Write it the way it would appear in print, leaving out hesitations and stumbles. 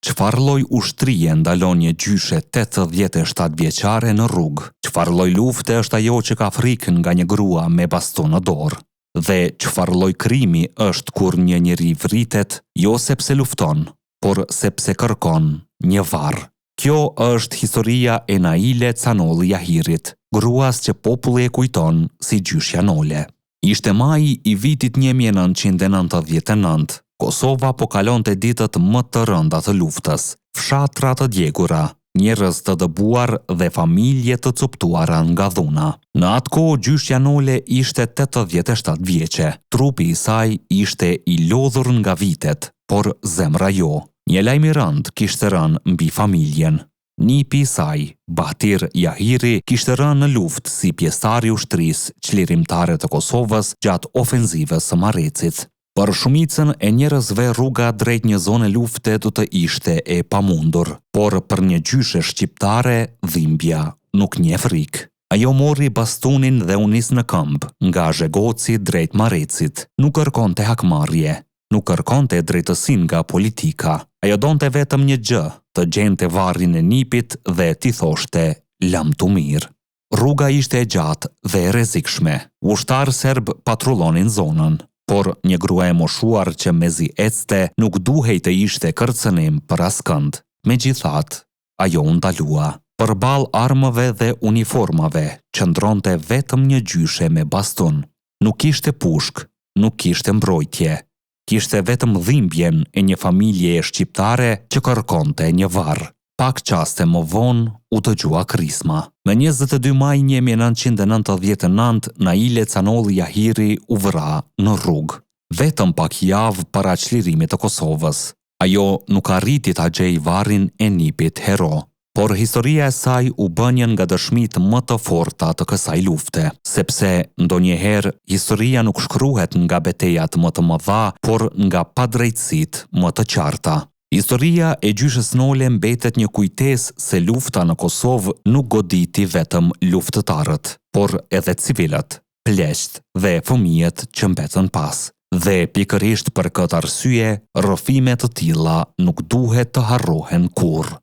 Çfarë lloj ushtrie ndalon një gjyshe 87 vjeçare në rrugë? Çfarë lloj lufte është ajo që ka frikën nga një grua me baston në dorë? Dhe çfarë lloj krimi është kur një njeri vritet jo sepse lufton, por sepse kërkon një varr? Kjo është historia e Naile Canolli Jahirit, gruas që populli e kujton si gjyshja Nole. Ishte maji i vitit 1999. Kosova po kalonte ditët më të rënda të luftës, fshatra të djegura, njerëz të dëbuar dhe familje të coptuara nga dhuna. Në atë kohë gjyshja Nole ishte 87 vjeçe, trupi i saj ishte i lodhur nga vitet, por zemra jo. Një lajm i rënd kishte rënë mbi familjen. Nipi i saj, Bahtir Jahiri, kishte rënë në luftë si pjesëtar i ushtrisë çlirimtare të Kosovës gjatë ofenzivës së Marrecit. Për shumicën e njerëzve rruga drejt një zone lufte do të ishte e pamundur, por për një gjyshe shqiptare dhimbja nuk njeh frikë. Ajo mori bastonin dhe u nis në këmbë, nga Zhegoci drejt Marrecit. Nuk kërkonte hakmarrje, nuk kërkonte drejtësinë nga politika. Ajo donte vetëm një gjë, të gjente varrin e nipit dhe t'i thoshte lam tu mirë. Rruga ishte e gjatë dhe e rrezikshme. Ushtar serb patrullonin zonën, por një grua e moshuar që mezi ecte nuk duhej të ishte kërcënim për askënd. Megjithatë, ajo u ndalua. Përballë armëve dhe uniformave qëndronte vetëm një gjyshe me baston. Nuk kishte pushk, nuk kishte mbrojtje. Kishte vetëm dhimbjen e një familje shqiptare që kërkonte një varr. Pak qaste më vonë u dëgjua krisma. Në 22 maj 1999, Naile Canolli Jahiri u vra në rrugë. Vetëm pak javë para çlirimit të Kosovës. Ajo nuk arriti ta gjej varrin e nipit hero, por historia e saj u bë një nga dëshmitë më të forta të kësaj lufte, sepse ndonjëherë historia nuk shkruhet nga betejat më të mëdha, por nga padrejtësitë më të qarta. Historia e gjyshës Nole mbetet një kujtesë se lufta në Kosovë nuk goditi vetëm luftëtarët, por edhe civilët, pleqt dhe fëmijët që mbetën pas. Dhe pikërisht për këtë arsye, rrëfime të tilla nuk duhet të harrohen kurrë.